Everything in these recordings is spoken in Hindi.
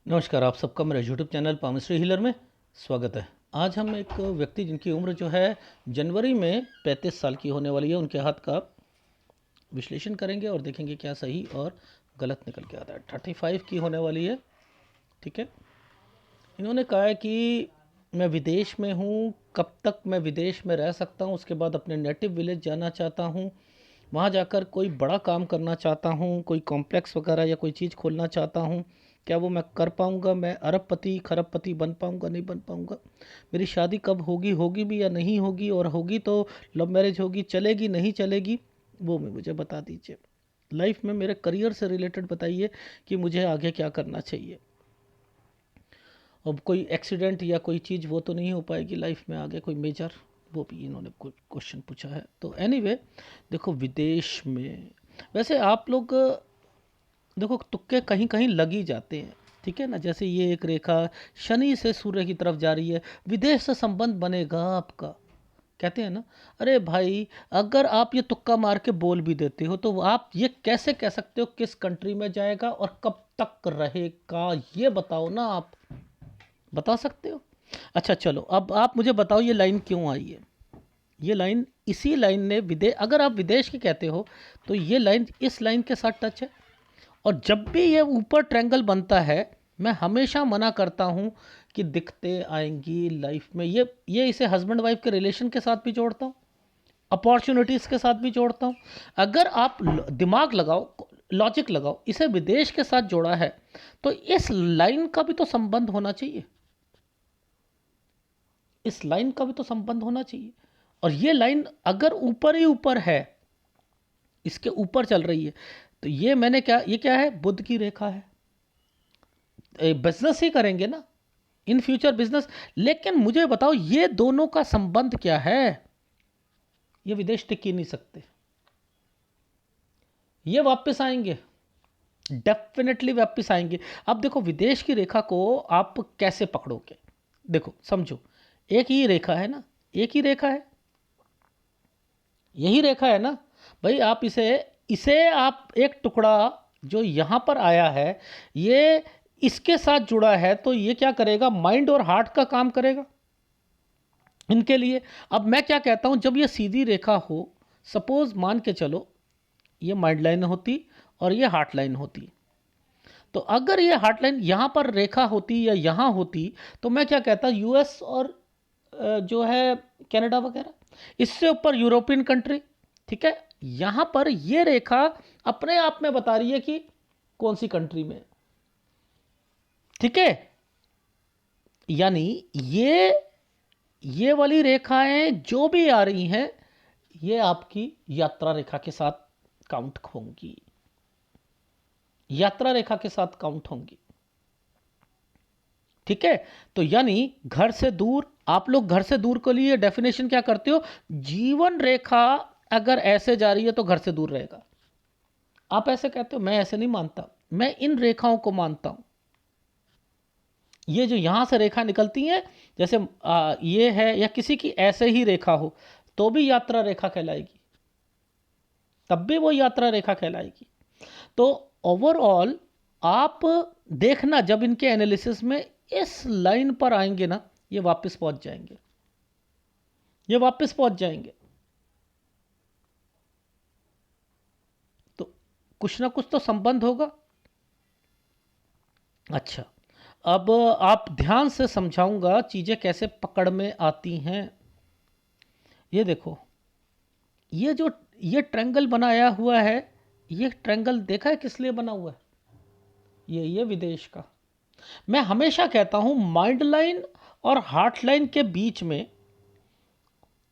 नमस्कार, आप सबका मेरे यूट्यूब चैनल पामिस्ट्री हीलर में स्वागत है। आज हम एक व्यक्ति जिनकी उम्र जो है जनवरी में 35 साल की होने वाली है, उनके हाथ का विश्लेषण करेंगे और देखेंगे क्या सही और गलत निकल के आता है। 35 की होने वाली है, ठीक है। इन्होंने कहा है कि मैं विदेश में हूँ, कब तक मैं विदेश में रह सकता हूँ, उसके बाद अपने नेटिव विलेज जाना चाहता हूँ, वहाँ जाकर कोई बड़ा काम करना चाहता हूँ, कोई कॉम्प्लेक्स वगैरह या कोई चीज़ खोलना चाहता हूँ। क्या वो मैं कर पाऊँगा? मैं अरबपति खरबपति बन पाऊँगा, नहीं बन पाऊँगा? मेरी शादी कब होगी, होगी भी या नहीं होगी, और होगी तो लव मैरिज होगी, चलेगी नहीं चलेगी, वो मुझे बता दीजिए। लाइफ में मेरे करियर से रिलेटेड बताइए कि मुझे आगे क्या करना चाहिए। अब कोई एक्सीडेंट या कोई चीज़ वो तो नहीं हो पाएगी लाइफ में आगे, कोई मेजर, वो भी इन्होंने कुछ क्वेश्चन पूछा है। तो एनीवे देखो, विदेश में वैसे आप लोग देखो तुक्के कहीं कहीं लग ही जाते हैं, ठीक है ना। जैसे ये एक रेखा शनि से सूर्य की तरफ जा रही है, विदेश से संबंध बनेगा आपका, कहते हैं ना। अरे भाई, अगर आप ये तुक्का मार के बोल भी देते हो तो आप ये कैसे कह सकते हो किस कंट्री में जाएगा और कब तक रहेगा? ये बताओ ना, आप बता सकते हो? अच्छा चलो, अब आप मुझे बताओ ये लाइन क्यों आई है। ये लाइन, इसी लाइन ने विदेश, अगर आप विदेश की कहते हो तो ये लाइन इस लाइन के साथ टच है। और जब भी ये ऊपर ट्रायंगल बनता है, मैं हमेशा मना करता हूँ कि दिक्कतें आएंगी लाइफ में। ये इसे हस्बैंड वाइफ के रिलेशन के साथ भी जोड़ता हूँ, अपॉर्चुनिटीज़ के साथ भी जोड़ता हूँ। अगर आप दिमाग लगाओ, लॉजिक लगाओ, इसे विदेश के साथ जोड़ा है तो इस लाइन का भी तो संबंध होना चाहिए, इस लाइन का भी तो संबंध होना चाहिए। और ये लाइन अगर ऊपर ही ऊपर है, इसके ऊपर चल रही है, तो ये मैंने क्या, ये क्या है? बुध की रेखा है। बिजनेस ही करेंगे ना, इन फ्यूचर बिजनेस। लेकिन मुझे बताओ ये दोनों का संबंध क्या है? ये विदेश टिक ही नहीं सकते, ये वापस आएंगे, डेफिनेटली वापस आएंगे। अब देखो विदेश की रेखा को आप कैसे पकड़ोगे? देखो समझो, एक ही रेखा है ना, एक ही रेखा है, यही रेखा है ना भाई। आप इसे इसे आप एक टुकड़ा जो यहां पर आया है, ये इसके साथ जुड़ा है, तो ये क्या करेगा? माइंड और हार्ट का काम करेगा इनके लिए। अब मैं क्या कहता हूं, जब ये सीधी रेखा हो, सपोज मान के चलो ये माइंड लाइन होती और ये हार्ट लाइन होती, तो अगर ये हार्ट लाइन यहां पर रेखा होती या यहां होती, तो मैं क्या कहता, यूएस और जो है कनाडा वगैरह, इससे ऊपर यूरोपियन कंट्री, ठीक है। यहां पर ये रेखा अपने आप में बता रही है कि कौन सी कंट्री में, ठीक है। यानी ये वाली रेखाएं जो भी आ रही हैं, ये आपकी यात्रा रेखा के साथ काउंट होंगी, यात्रा रेखा के साथ काउंट होंगी, ठीक है। तो यानी घर से दूर, आप लोग घर से दूर के लिए डेफिनेशन क्या करते हो? जीवन रेखा अगर ऐसे जा रही है तो घर से दूर रहेगा, आप ऐसे कहते हो। मैं ऐसे नहीं मानता, मैं इन रेखाओं को मानता हूं। ये जो यहां से रेखा निकलती है, जैसे ये है, या किसी की ऐसे ही रेखा हो, तो भी यात्रा रेखा कहलाएगी, तब भी वो यात्रा रेखा कहलाएगी। तो ओवरऑल आप देखना, जब इनके एनालिसिस में इस लाइन पर आएंगे ना, ये वापस पहुंच जाएंगे, ये वापस पहुंच जाएंगे। तो कुछ ना कुछ तो संबंध होगा। अच्छा, अब आप ध्यान से समझाऊंगा चीजें कैसे पकड़ में आती हैं। ये देखो, ये जो ये ट्रायंगल बनाया हुआ है, ये ट्रायंगल देखा है किस लिए बना हुआ है? ये विदेश का। मैं हमेशा कहता हूं माइंड लाइन और हार्ट लाइन के बीच में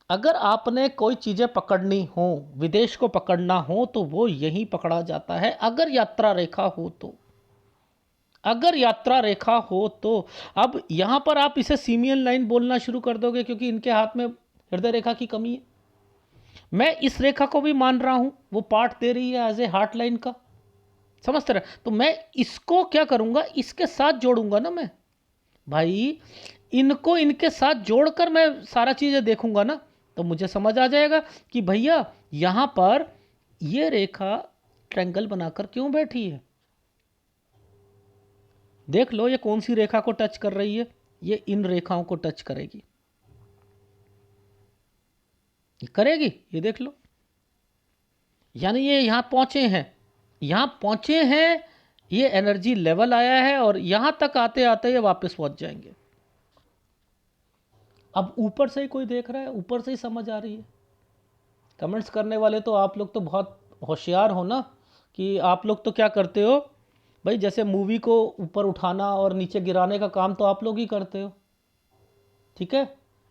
अगर आपने कोई चीज़ें पकड़नी हो, विदेश को पकड़ना हो, तो वो यहीं पकड़ा जाता है, अगर यात्रा रेखा हो तो। अगर यात्रा रेखा हो तो अब यहां पर आप इसे सीमियन लाइन बोलना शुरू कर दोगे, क्योंकि इनके हाथ में हृदय रेखा की कमी है। मैं इस रेखा को भी मान रहा हूं, वो पार्ट दे रही है एज ए हार्ट लाइन का, समझते रहे। तो मैं इसको क्या करूंगा, इसके साथ जोड़ूंगा ना मैं भाई, इनको इनके साथ जोड़कर मैं सारा चीज़ें देखूंगा ना, तो मुझे समझ आ जाएगा कि भैया यहां पर ये रेखा ट्रायंगल बनाकर क्यों बैठी है। देख लो ये कौन सी रेखा को टच कर रही है, ये इन रेखाओं को टच करेगी, ये करेगी, ये देख लो। यानी ये यहां पहुंचे हैं, यहां पहुंचे हैं, ये एनर्जी लेवल आया है और यहां तक आते आते ये वापस पहुंच जाएंगे। अब ऊपर से ही कोई देख रहा है, ऊपर से ही समझ आ रही है। कमेंट्स करने वाले तो आप लोग तो बहुत होशियार हो ना, कि आप लोग तो क्या करते हो भाई, जैसे मूवी को ऊपर उठाना और नीचे गिराने का काम तो आप लोग ही करते हो, ठीक है,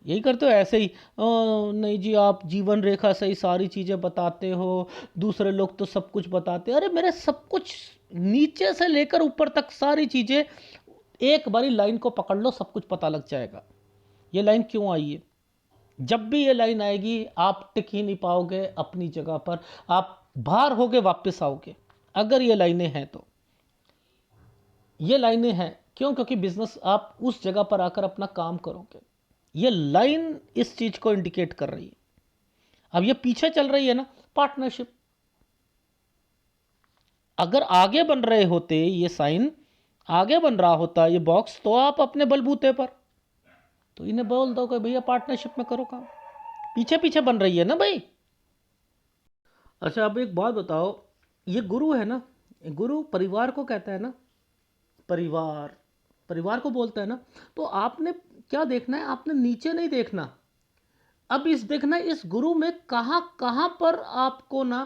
यही करते हो। ऐसे ही नहीं जी आप जीवन रेखा से ही सारी चीज़ें बताते हो, दूसरे लोग तो सब कुछ बताते हैं। अरे मेरे सब कुछ नीचे से लेकर ऊपर तक सारी चीज़ें, एक बारी लाइन को पकड़ लो सब कुछ पता लग जाएगा। ये लाइन क्यों आई है, जब भी ये लाइन आएगी आप टिक ही नहीं पाओगे अपनी जगह पर, आप बाहर होगे वापस आओगे, अगर ये लाइनें हैं तो। ये लाइनें हैं क्यों, क्योंकि बिजनेस आप उस जगह पर आकर अपना काम करोगे। ये लाइन इस चीज को इंडिकेट कर रही है। अब ये पीछे चल रही है ना, पार्टनरशिप। अगर आगे बन रहे होते, ये साइन आगे बन रहा होता ये बॉक्स, तो आप अपने बलबूते पर तो इन्हें बोल दो कि भैया पार्टनरशिप में करो काम, पीछे पीछे बन रही है ना भाई। अच्छा अब एक बात बताओ, ये गुरु है ना, गुरु परिवार को कहता है ना, परिवार, परिवार को बोलता है ना। तो आपने क्या देखना है, आपने नीचे नहीं देखना, अब इस देखना है इस गुरु में कहां कहां पर आपको ना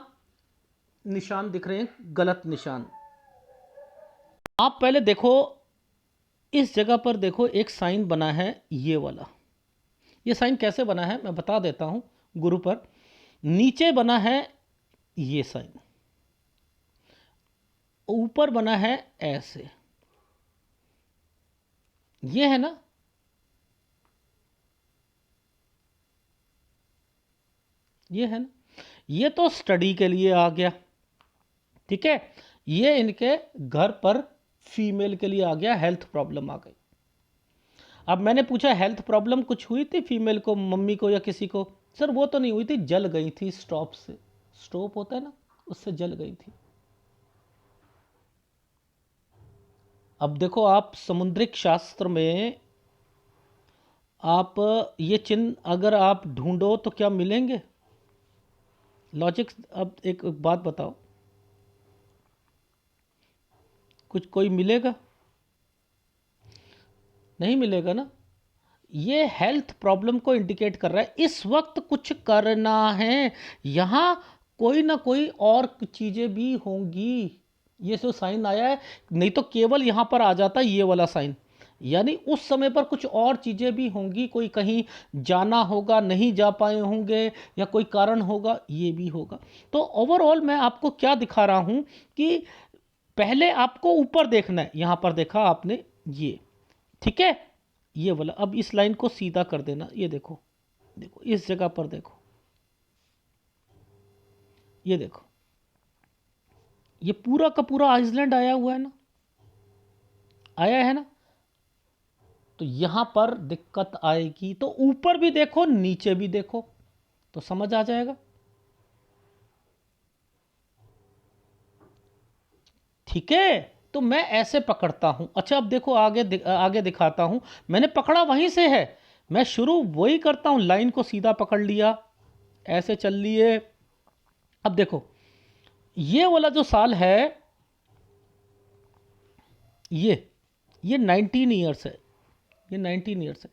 निशान दिख रहे हैं, गलत निशान। आप पहले देखो, इस जगह पर देखो एक साइन बना है ये वाला। ये साइन कैसे बना है मैं बता देता हूं। गुरु पर नीचे बना है ये साइन, ऊपर बना है ऐसे, ये है ना, ये है ना, ये तो स्टडी के लिए आ गया, ठीक है। ये इनके घर पर फीमेल के लिए आ गया, हेल्थ प्रॉब्लम आ गई। अब मैंने पूछा हेल्थ प्रॉब्लम कुछ हुई थी फीमेल को, मम्मी को या किसी को? सर वो तो नहीं हुई थी, जल गई थी स्टोव से, स्टोव होता है ना, उससे जल गई थी। अब देखो आप समुद्रिक शास्त्र में आप ये चिन्ह अगर आप ढूंढो तो क्या मिलेंगे, लॉजिक। अब एक बात बताओ, कुछ कोई मिलेगा? नहीं मिलेगा ना। ये हेल्थ प्रॉब्लम को इंडिकेट कर रहा है, इस वक्त कुछ करना है, यहां कोई ना कोई और चीजें भी होंगी। ये जो साइन आया है, नहीं तो केवल यहां पर आ जाता ये वाला साइन, यानी उस समय पर कुछ और चीजें भी होंगी, कोई कहीं जाना होगा, नहीं जा पाए होंगे, या कोई कारण होगा, ये भी होगा। तो ओवरऑल मैं आपको क्या दिखा रहा हूं कि पहले आपको ऊपर देखना है, यहां पर देखा आपने ये, ठीक है, ये वाला। अब इस लाइन को सीधा कर देना, ये देखो, देखो इस जगह पर देखो, ये देखो, ये पूरा का पूरा आइसलैंड आया हुआ है ना, आया है ना। तो यहां पर दिक्कत आएगी, तो ऊपर भी देखो नीचे भी देखो तो समझ आ जाएगा, ठीक है। तो मैं ऐसे पकड़ता हूं। अच्छा अब देखो आगे दिखाता हूं, मैंने पकड़ा वहीं से है, मैं शुरू वही करता हूं, लाइन को सीधा पकड़ लिया, ऐसे चल लिए। अब देखो ये वाला जो साल है, ये 19 ईयर्स है, ये 19 ईयर्स है,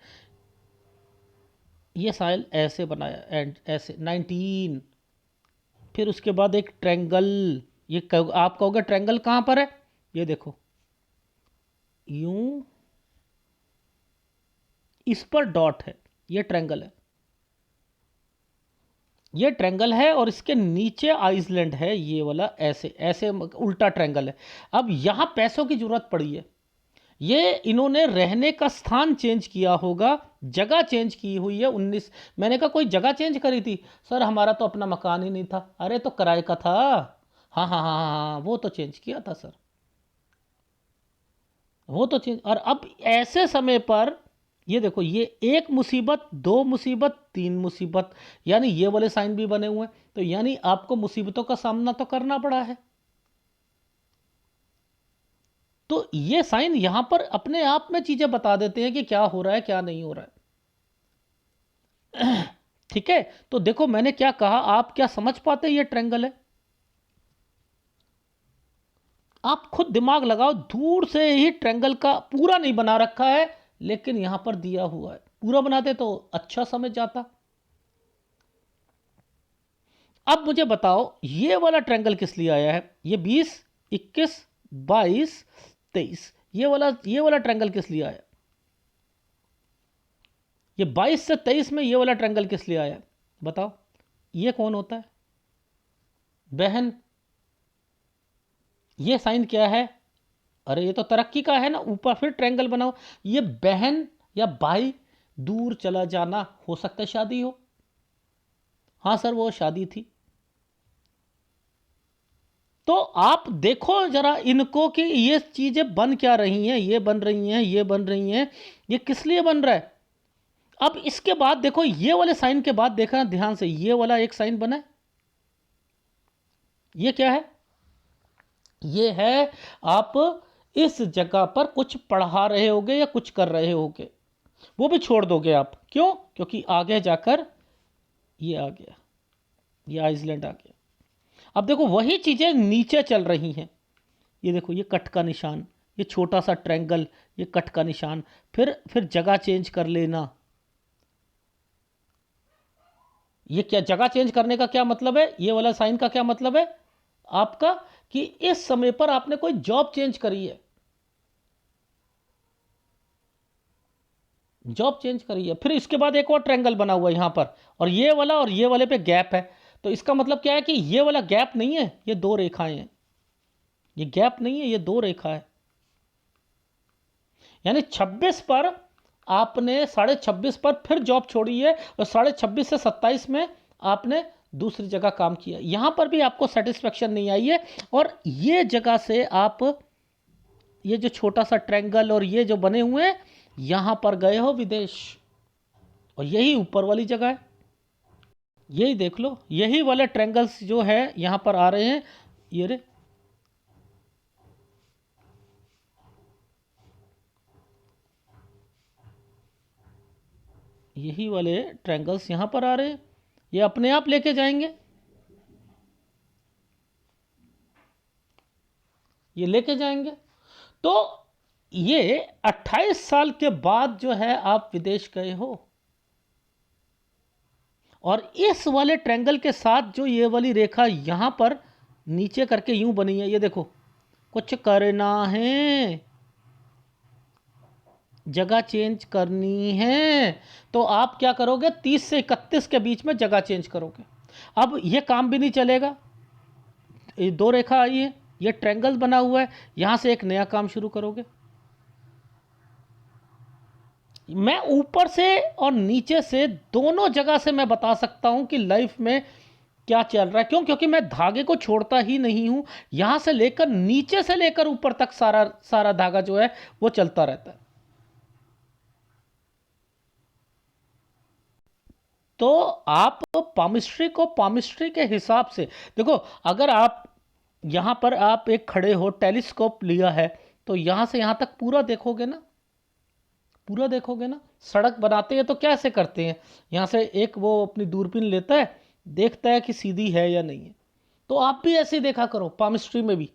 ये साल ऐसे बनाया एंड ऐसे 19। फिर उसके बाद एक ट्रायंगल, आप कहोगे ट्रायंगल कहां पर है, ये देखो यूं, इस पर डॉट है, ये ट्रायंगल है, ये ट्रायंगल है, और इसके नीचे आइसलैंड है ये वाला, ऐसे ऐसे उल्टा ट्रायंगल है। अब यहां पैसों की जरूरत पड़ी है, ये इन्होंने रहने का स्थान चेंज किया होगा, जगह चेंज की हुई है। 19, मैंने कहा कोई जगह चेंज करी थी? सर हमारा तो अपना मकान ही नहीं था। अरे तो किराए का था। हाँ हाँ हाँ हाँ हाँ, वो तो चेंज किया था सर, वो तो चेंज। और अब ऐसे समय पर ये देखो, ये एक मुसीबत, दो मुसीबत, तीन मुसीबत, यानी ये वाले साइन भी बने हुए हैं, तो यानी आपको मुसीबतों का सामना तो करना पड़ा है। तो ये साइन यहां पर अपने आप में चीजें बता देते हैं कि क्या हो रहा है क्या नहीं हो रहा है। ठीक है, तो देखो मैंने क्या कहा, आप क्या समझ पाते ये ट्रायंगल है? आप खुद दिमाग लगाओ, दूर से ही ट्रायंगल का पूरा नहीं बना रखा है, लेकिन यहां पर दिया हुआ है। पूरा बनाते तो अच्छा समझ जाता। अब मुझे बताओ ये वाला ट्रायंगल किस लिए आया है? ये 20, 21, 22, 23, ये वाला ट्रायंगल किस लिए आया? ये 22 से 23 में ये वाला ट्रायंगल किस लिए आया? बताओ। ये कौन होता है? बहन। ये साइन क्या है? अरे ये तो तरक्की का है ना, ऊपर फिर ट्रायंगल बनाओ। ये बहन या भाई, दूर चला जाना, हो सकता है शादी हो। हाँ सर वो शादी थी। तो आप देखो जरा इनको कि ये चीजें बन क्या रही हैं, ये बन रही हैं, ये बन रही हैं, ये किस लिए बन रहा है? अब इसके बाद देखो, ये वाले साइन के बाद देखना ध्यान से, ये वाला एक साइन बना है। ये क्या है? ये है, आप इस जगह पर कुछ पढ़ा रहे होगे या कुछ कर रहे होगे, वो भी छोड़ दोगे आप। क्यों? क्योंकि आगे जाकर ये आ गया, ये आइसलैंड आ गया। अब देखो वही चीजें नीचे चल रही हैं। ये देखो, ये कट का निशान, ये छोटा सा ट्रायंगल, ये कट का निशान, फिर जगह चेंज कर लेना। ये क्या जगह चेंज करने का क्या मतलब है? ये वाला साइन का क्या मतलब है आपका? कि इस समय पर आपने कोई जॉब चेंज करी है, जॉब चेंज करी है। फिर इसके बाद एक और ट्रायंगल बना हुआ है यहां पर, और ये वाले पे गैप है। तो इसका मतलब क्या है कि ये वाला गैप नहीं है, ये दो रेखाएं हैं। ये गैप नहीं है, ये दो रेखा है। यानी 26 पर आपने 26.5 पर फिर जॉब छोड़ी है, और 26.5 से 27 में आपने दूसरी जगह काम किया। यहां पर भी आपको सेटिस्फेक्शन नहीं आई है, और ये जगह से आप, ये जो छोटा सा ट्रायंगल और ये जो बने हुए हैं, यहां पर गए हो विदेश। और यही ऊपर वाली जगह है, यही देख लो, यही वाले ट्रायंगल्स जो है यहां पर आ रहे हैं। ये रे, यही वाले ट्रायंगल्स यहां पर आ रहे हैं, ये अपने आप लेके जाएंगे, ये लेके जाएंगे। तो ये 28 साल के बाद जो है आप विदेश गए हो, और इस वाले ट्रायंगल के साथ जो ये वाली रेखा यहां पर नीचे करके यूं बनी है, ये देखो, कुछ करना है, जगह चेंज करनी है। तो आप क्या करोगे? 30 से 31 के बीच में जगह चेंज करोगे। अब ये काम भी नहीं चलेगा, ये दो रेखा आई है, ये ट्रायंगल बना हुआ है, यहां से एक नया काम शुरू करोगे। मैं ऊपर से और नीचे से दोनों जगह से मैं बता सकता हूं कि लाइफ में क्या चल रहा है। क्यों? क्योंकि मैं धागे को छोड़ता ही नहीं हूं, यहां से लेकर नीचे से लेकर ऊपर तक सारा सारा धागा जो है वो चलता रहता है। तो आप पामिस्ट्री को पामिस्ट्री के हिसाब से देखो। अगर आप यहां पर आप एक खड़े हो, टेलीस्कोप लिया है, तो यहां से यहां तक पूरा देखोगे ना, पूरा देखोगे ना। सड़क बनाते हैं तो कैसे करते हैं? यहां से एक वो अपनी दूरबीन लेता है, देखता है कि सीधी है या नहीं है। तो आप भी ऐसे ही देखा करो, पामिस्ट्री में भी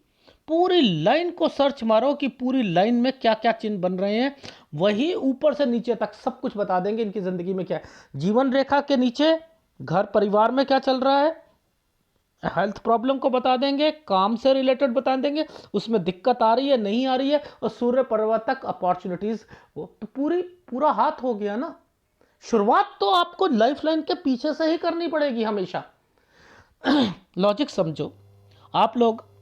पूरी लाइन को सर्च मारो कि पूरी लाइन में क्या क्या चिन्ह बन रहे हैं। वही ऊपर से नीचे तक सब कुछ बता देंगे इनकी जिंदगी में क्या है। जीवन रेखा के नीचे घर परिवार में क्या चल रहा है, हेल्थ प्रॉब्लम को बता देंगे, काम से रिलेटेड बता देंगे, उसमें दिक्कत आ रही है नहीं आ रही है, और सूर्य परिवर्तक अपॉर्चुनिटीज, वो तो पूरा हाथ हो गया ना। शुरुआत तो आपको लाइफ लाइन के पीछे से ही करनी पड़ेगी हमेशा। लॉजिक समझो आप लोग।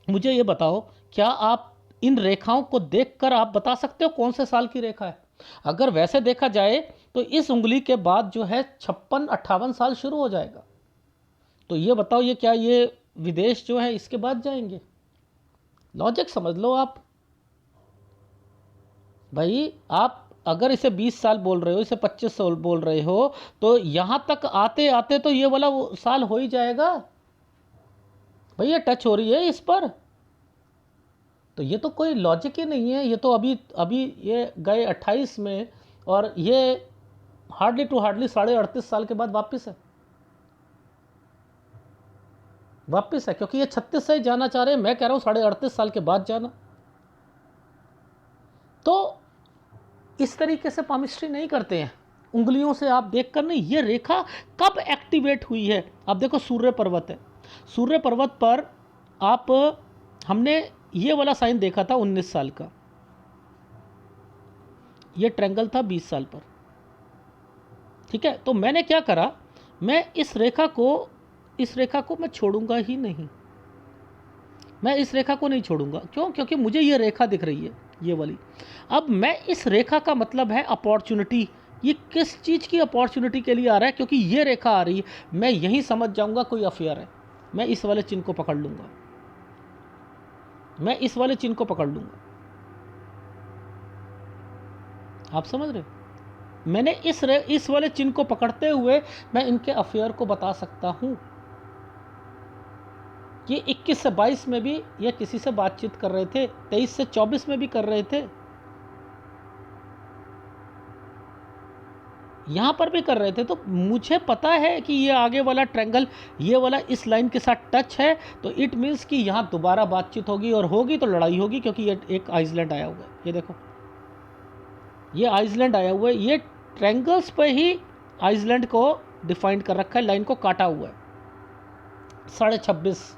मुझे ये बताओ, क्या आप इन रेखाओं को देखकर आप बता सकते हो कौन से साल की रेखा है? अगर वैसे देखा जाए तो इस उंगली के बाद जो है 56-58 साल शुरू हो जाएगा। तो ये बताओ, ये क्या ये विदेश जो है इसके बाद जाएंगे? लॉजिक समझ लो आप भाई। आप अगर इसे 20 साल बोल रहे हो, इसे 25 साल बोल रहे हो, तो यहां तक आते आते तो ये वाला वो साल हो ही जाएगा। भैया टच हो रही है इस पर। तो ये तो कोई लॉजिक ही नहीं है। ये तो अभी अभी ये गए 28 में, और ये हार्डली टू हार्डली 38.5 साल के बाद वापस है, क्योंकि ये 36 से जाना चाह रहे हैं, मैं कह रहा हूँ 38.5 साल के बाद जाना। तो इस तरीके से पामिस्ट्री नहीं करते हैं, उंगलियों से आप देख कर नहीं। ये रेखा कब एक्टिवेट हुई है? आप देखो, सूर्य पर्वत है, सूर्य पर्वत पर आप हमने ये वाला साइन देखा था 19 साल का, ये ट्रायंगल था 20 साल पर, ठीक है। तो मैंने क्या करा, मैं इस रेखा को मैं छोड़ूंगा ही नहीं, मैं इस रेखा को नहीं छोड़ूंगा। क्यों? क्योंकि मुझे ये रेखा दिख रही है, ये वाली। अब मैं इस रेखा का मतलब है अपॉर्चुनिटी। ये किस चीज़ की अपॉर्चुनिटी के लिए आ रहा है? क्योंकि ये रेखा आ रही है, मैं यही समझ जाऊंगा कोई अफेयर है, मैं इस वाले चिन्ह को पकड़ लूंगा, मैं इस वाले चिन्ह को पकड़ लूंगा। आप समझ रहे? मैंने इस वाले चिन्ह को पकड़ते हुए मैं इनके अफेयर को बता सकता हूं कि 21 से 22 में भी ये किसी से बातचीत कर रहे थे, 23 से 24 में भी कर रहे थे, यहां पर भी कर रहे थे। तो मुझे पता है कि ये आगे वाला ट्रायंगल, ये वाला इस लाइन के साथ टच है, तो इट मीन्स कि यहां दोबारा बातचीत होगी, और होगी तो लड़ाई होगी, क्योंकि ये एक आइसलैंड आया हुआ है। ये देखो, ये आइसलैंड आया हुआ है, ये ट्रायंगल्स पे ही आइसलैंड को डिफाइन कर रखा है, लाइन को काटा हुआ है। 26.5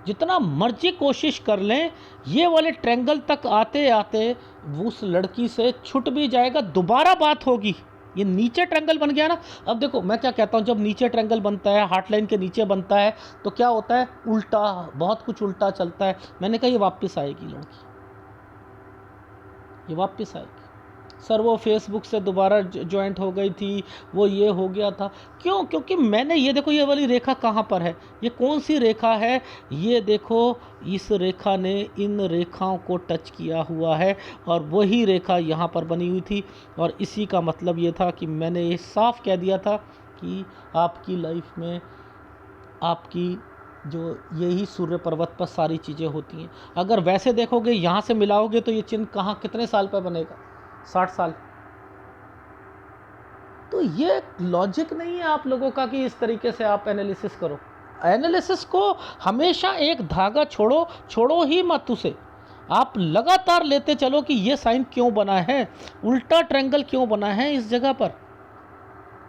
जितना मर्जी कोशिश कर लें, ये वाले ट्रायंगल तक आते आते उस लड़की से छूट भी जाएगा, दोबारा बात होगी। ये नीचे ट्रायंगल बन गया ना। अब देखो, मैं क्या कहता हूँ, जब नीचे ट्रायंगल बनता है, हार्ट लाइन के नीचे बनता है, तो क्या होता है? उल्टा, बहुत कुछ उल्टा चलता है। मैंने कहा ये वापस आएगी लड़की, ये वापस आएगी। सर वो फेसबुक से दोबारा ज्वाइंट हो गई थी, वो ये हो गया था। क्यों? क्योंकि मैंने ये देखो, ये वाली रेखा कहाँ पर है, ये कौन सी रेखा है? ये देखो, इस रेखा ने इन रेखाओं को टच किया हुआ है, और वही रेखा यहाँ पर बनी हुई थी। और इसी का मतलब ये था कि मैंने ये साफ कह दिया था कि आपकी लाइफ में आपकी जो यही सूर्य पर्वत पर सारी चीज़ें होती हैं। अगर वैसे देखोगे, यहाँ से मिलाओगे, तो ये चिन्ह कहाँ, कितने साल पर बनेगा? 60 साल। तो ये लॉजिक नहीं है आप लोगों का कि इस तरीके से आप एनालिसिस करो। एनालिसिस को हमेशा एक धागा छोड़ो ही मत उसे। आप लगातार लेते चलो कि ये साइन क्यों बना है, उल्टा ट्रायंगल क्यों बना है इस जगह पर।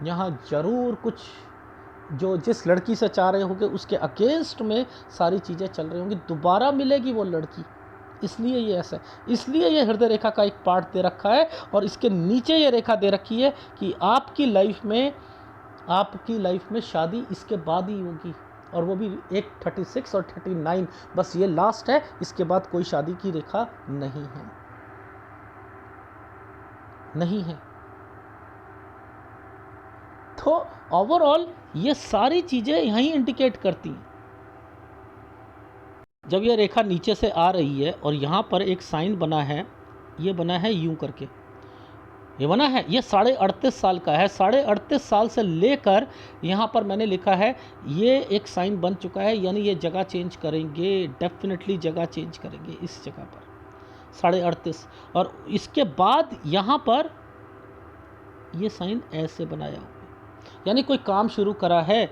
यहाँ जरूर कुछ जो जिस लड़की से चाह रहे होंगे उसके अगेंस्ट में सारी चीज़ें चल रही होंगी, दोबारा मिलेगी वो लड़की। इसलिए ये ऐसा है, इसलिए ये हृदय रेखा का एक पार्ट दे रखा है, और इसके नीचे ये रेखा दे रखी है कि आपकी लाइफ में शादी इसके बाद ही होगी, और वो भी एक 36 और 39, बस ये लास्ट है, इसके बाद कोई शादी की रेखा नहीं है। तो ओवरऑल ये सारी चीज़ें यहीं इंडिकेट करती हैं। जब ये रेखा नीचे से आ रही है और यहाँ पर एक साइन बना है, ये बना है यूं करके, ये बना है, ये 38.5 साल का है। 38.5 साल से लेकर यहाँ पर मैंने लिखा है, ये एक साइन बन चुका है, यानी ये जगह चेंज करेंगे, डेफिनेटली जगह चेंज करेंगे इस जगह पर 38.5। और इसके बाद यहाँ पर ये साइन ऐसे बनाया हुआ, यानी कोई काम शुरू करा है,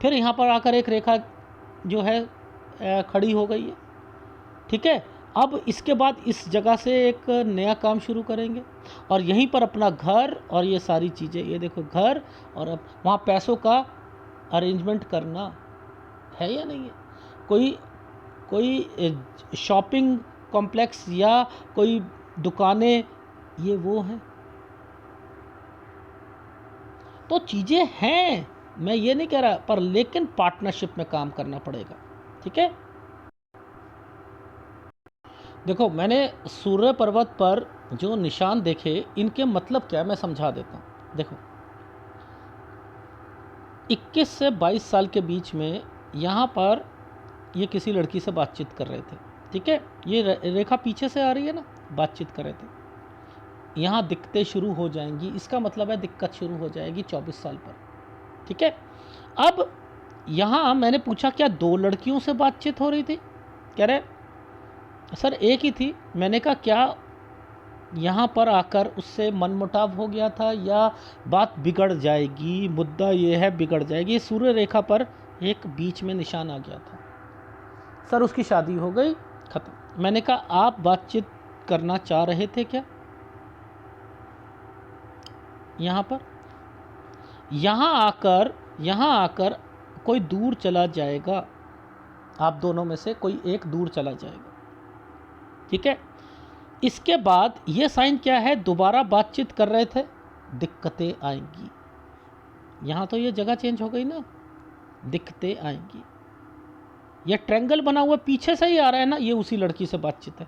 फिर यहाँ पर आकर एक रेखा जो है खड़ी हो गई है, ठीक है। अब इसके बाद इस जगह से एक नया काम शुरू करेंगे, और यहीं पर अपना घर और ये सारी चीज़ें, ये देखो घर, और अब वहाँ पैसों का अरेंजमेंट करना है या नहीं है, कोई शॉपिंग कॉम्प्लेक्स या कोई दुकानें, ये वो हैं। तो चीज़ें हैं, मैं ये नहीं कह रहा, पर लेकिन पार्टनरशिप में काम करना पड़ेगा, ठीक है। देखो, मैंने सूर्य पर्वत पर जो निशान देखे, इनके मतलब क्या है मैं समझा देता हूँ। देखो, 21 से 22 साल के बीच में यहाँ पर ये किसी लड़की से बातचीत कर रहे थे, ठीक है। ये रेखा पीछे से आ रही है ना, बातचीत कर रहे थे, यहाँ दिक्कतें शुरू हो जाएंगी, इसका मतलब है दिक्कत शुरू हो जाएगी 24 साल पर, ठीक है। अब यहाँ मैंने पूछा क्या 2 लड़कियों से बातचीत हो रही थी? कह रहे सर एक ही थी। मैंने कहा क्या यहाँ पर आकर उससे मनमुटाव हो गया था या बात बिगड़ जाएगी? मुद्दा ये है बिगड़ जाएगी। सूर्य रेखा पर एक बीच में निशान आ गया था। सर उसकी शादी हो गई, खत्म। मैंने कहा आप बातचीत करना चाह रहे थे क्या यहाँ पर? यहाँ आकर कोई दूर चला जाएगा, आप दोनों में से कोई एक दूर चला जाएगा, ठीक है। इसके बाद ये साइन क्या है? दोबारा बातचीत कर रहे थे, दिक्कतें आएंगी। यहाँ तो ये जगह चेंज हो गई ना, दिक्कतें आएंगी। ये ट्रायंगल बना हुआ पीछे से ही आ रहा है ना, ये उसी लड़की से बातचीत है।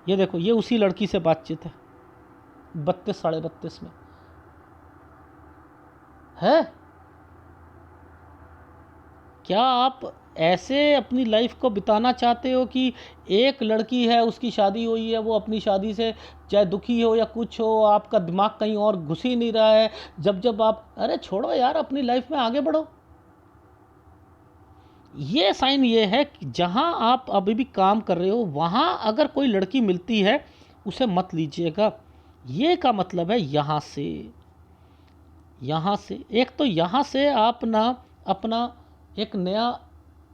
ये देखो ये उसी लड़की से बातचीत है 32 साढ़े 32 में है। क्या आप ऐसे अपनी लाइफ को बिताना चाहते हो कि एक लड़की है, उसकी शादी हुई है, वो अपनी शादी से चाहे दुखी हो या कुछ हो, आपका दिमाग कहीं और घुस ही नहीं रहा है। जब आप अरे छोड़ो यार, अपनी लाइफ में आगे बढ़ो। ये साइन ये है कि जहां आप अभी भी काम कर रहे हो वहां अगर कोई लड़की मिलती है उसे मत लीजिएगा। ये का मतलब है यहाँ से एक तो यहाँ से आप ना अपना एक नया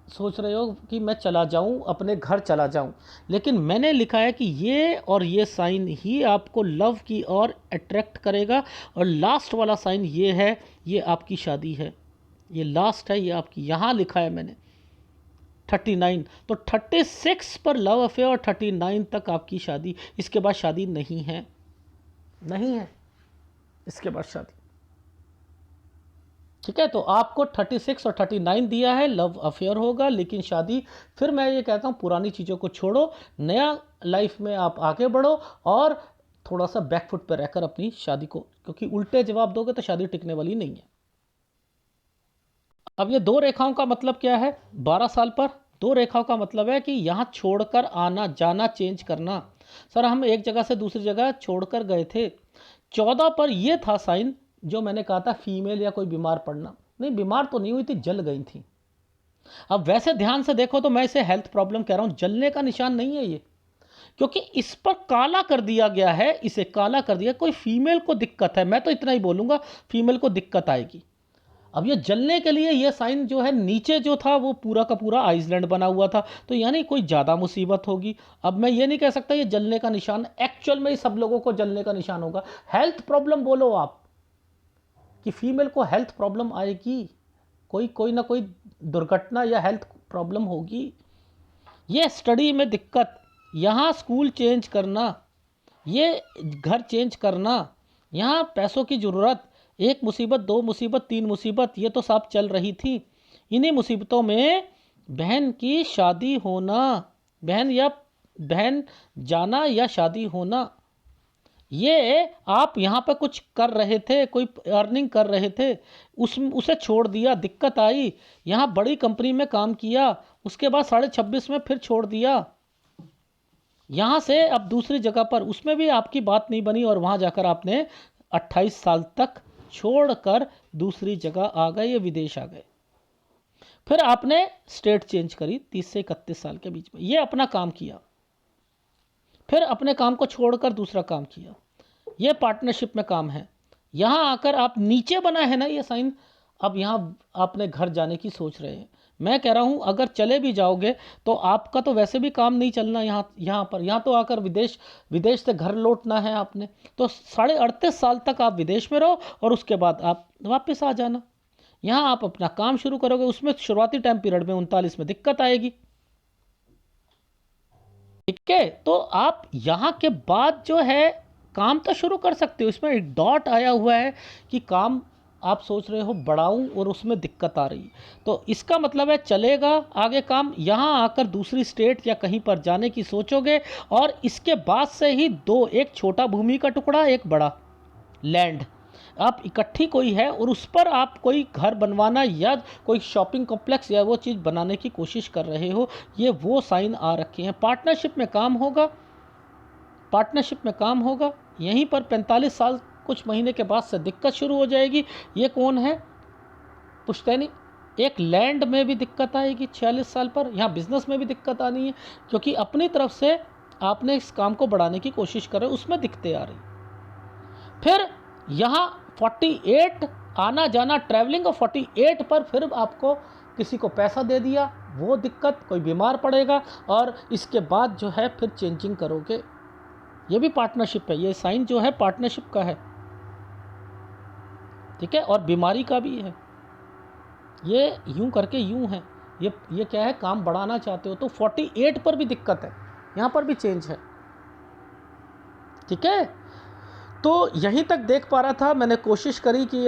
सोच रहे हो कि मैं चला जाऊं, अपने घर चला जाऊं, लेकिन मैंने लिखा है कि ये और ये साइन ही आपको लव की ओर अट्रैक्ट करेगा। और लास्ट वाला साइन ये है, ये आपकी शादी है, ये लास्ट है, ये आपकी। यहाँ लिखा है मैंने 39, तो 36 पर लव अफेयर और 39 तक आपकी शादी। इसके बाद शादी नहीं है, नहीं है इसके बाद शादी, ठीक है। तो आपको 36 और 39 दिया है, लव अफेयर होगा लेकिन शादी। फिर मैं ये कहता हूँ पुरानी चीज़ों को छोड़ो, नया लाइफ में आप आगे बढ़ो और थोड़ा सा बैकफुट पर रहकर अपनी शादी को, क्योंकि उल्टे जवाब दोगे तो शादी टिकने वाली नहीं है। अब ये 2 रेखाओं का मतलब क्या है? 12 साल पर 2 रेखाओं का मतलब है कि यहाँ छोड़कर आना जाना, चेंज करना। सर हम एक जगह से दूसरी जगह छोड़कर गए थे। 14 पर यह था साइन जो मैंने कहा था, फीमेल या कोई बीमार पड़ना। नहीं, बीमार तो नहीं हुई थी, जल गई थी। अब वैसे ध्यान से देखो तो मैं इसे हेल्थ प्रॉब्लम कह रहा हूं, जलने का निशान नहीं है ये, क्योंकि इस पर काला कर दिया गया है, इसे काला कर दिया। कोई फीमेल को दिक्कत है, मैं तो इतना ही बोलूंगा, फीमेल को दिक्कत आएगी। अब ये जलने के लिए ये साइन जो है, नीचे जो था वो पूरा का पूरा आइसलैंड बना हुआ था, तो यानी कोई ज़्यादा मुसीबत होगी। अब मैं ये नहीं कह सकता ये जलने का निशान, एक्चुअल में ही सब लोगों को जलने का निशान होगा। हेल्थ प्रॉब्लम बोलो आप कि फीमेल को हेल्थ प्रॉब्लम आएगी, कोई ना कोई दुर्घटना या हेल्थ प्रॉब्लम होगी। ये स्टडी में दिक्कत, यहाँ स्कूल चेंज करना, ये घर चेंज करना, यहाँ पैसों की ज़रूरत, 1 मुसीबत 2 मुसीबत 3 मुसीबत, ये तो सब चल रही थी। इन्हीं मुसीबतों में बहन की शादी होना, बहन जाना या शादी होना, ये आप यहाँ पे कुछ कर रहे थे, कोई अर्निंग कर रहे थे, उसे छोड़ दिया, दिक्कत आई। यहाँ बड़ी कंपनी में काम किया, उसके बाद 26.5 में फिर छोड़ दिया। यहाँ से अब दूसरी जगह पर, उसमें भी आपकी बात नहीं बनी और वहाँ जाकर आपने 28 साल तक छोड़कर दूसरी जगह आ गए, ये विदेश आ गए। फिर आपने स्टेट चेंज करी 30 से 31 साल के बीच में, ये अपना काम किया, फिर अपने काम को छोड़कर दूसरा काम किया, ये पार्टनरशिप में काम है। यहाँ आकर आप नीचे बना है ना ये साइन, अब यहाँ आपने घर जाने की सोच रहे हैं। मैं कह रहा हूँ अगर चले भी जाओगे तो आपका तो वैसे भी काम नहीं चलना यहाँ तो आकर विदेश से घर लौटना है आपने, तो 38.5 साल तक आप विदेश में रहो और उसके बाद आप वापस आ जाना। यहाँ आप अपना काम शुरू करोगे, उसमें शुरुआती टाइम पीरियड में 39 में दिक्कत आएगी, ठीक है। तो आप यहाँ के बाद जो है काम तो शुरू कर सकते हो। इसमें एक डॉट आया हुआ है कि काम आप सोच रहे हो बढ़ाऊं और उसमें दिक्कत आ रही है, तो इसका मतलब है चलेगा आगे काम। यहाँ आकर दूसरी स्टेट या कहीं पर जाने की सोचोगे और इसके बाद से ही दो, एक छोटा भूमि का टुकड़ा, एक बड़ा लैंड, आप इकट्ठी कोई है और उस पर आप कोई घर बनवाना या कोई शॉपिंग कॉम्प्लेक्स या वो चीज़ बनाने की कोशिश कर रहे हो, ये वो साइन आ रखे हैं। पार्टनरशिप में काम होगा, पार्टनरशिप में काम होगा। यहीं पर 45 साल कुछ महीने के बाद से दिक्कत शुरू हो जाएगी। ये कौन है? पुश्तैनी, एक लैंड में भी दिक्कत आएगी 46 साल पर, यहाँ बिजनेस में भी दिक्कत आनी है, क्योंकि अपनी तरफ से आपने इस काम को बढ़ाने की कोशिश कर रहे हो, उसमें दिक्कतें आ रही। फिर यहाँ 48 आना जाना ट्रैवलिंग, और 48 पर फिर आपको किसी को पैसा दे दिया, वो दिक्कत, कोई बीमार पड़ेगा, और इसके बाद जो है फिर चेंजिंग करोगे। ये भी पार्टनरशिप है, ये साइन जो है पार्टनरशिप का है, ठीक है, और बीमारी का भी है। ये यूं करके यूं है, ये क्या है, काम बढ़ाना चाहते हो तो 48 पर भी दिक्कत है, यहाँ पर भी चेंज है, ठीक है। तो यहीं तक देख पा रहा था, मैंने कोशिश करी कि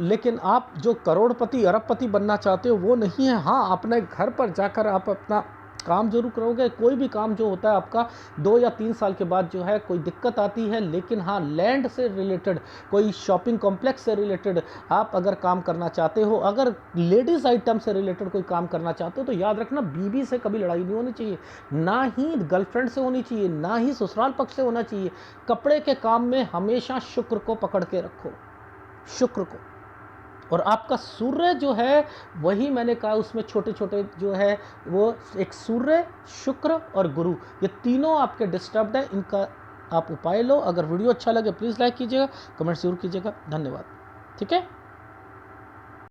लेकिन आप जो करोड़पति अरबपति बनना चाहते हो वो नहीं है। हाँ, अपने घर पर जाकर आप अपना काम जरूर करोगे, कोई भी काम जो होता है आपका 2 या 3 साल के बाद जो है कोई दिक्कत आती है, लेकिन हाँ, लैंड से रिलेटेड, कोई शॉपिंग कॉम्प्लेक्स से रिलेटेड आप अगर काम करना चाहते हो, अगर लेडीज़ आइटम से रिलेटेड कोई काम करना चाहते हो, तो याद रखना बीवी से कभी लड़ाई नहीं होनी चाहिए, ना ही गर्लफ्रेंड से होनी चाहिए, ना ही ससुराल पक्ष से होना चाहिए। कपड़े के काम में हमेशा शुक्र को पकड़ के रखो, शुक्र को। और आपका सूर्य जो है, वही मैंने कहा उसमें छोटे छोटे जो है वो एक सूर्य, शुक्र और गुरु, ये तीनों आपके डिस्टर्ब्ड है, इनका आप उपाय लो। अगर वीडियो अच्छा लगे प्लीज़ लाइक कीजिएगा, कमेंट जरूर कीजिएगा। धन्यवाद, ठीक है।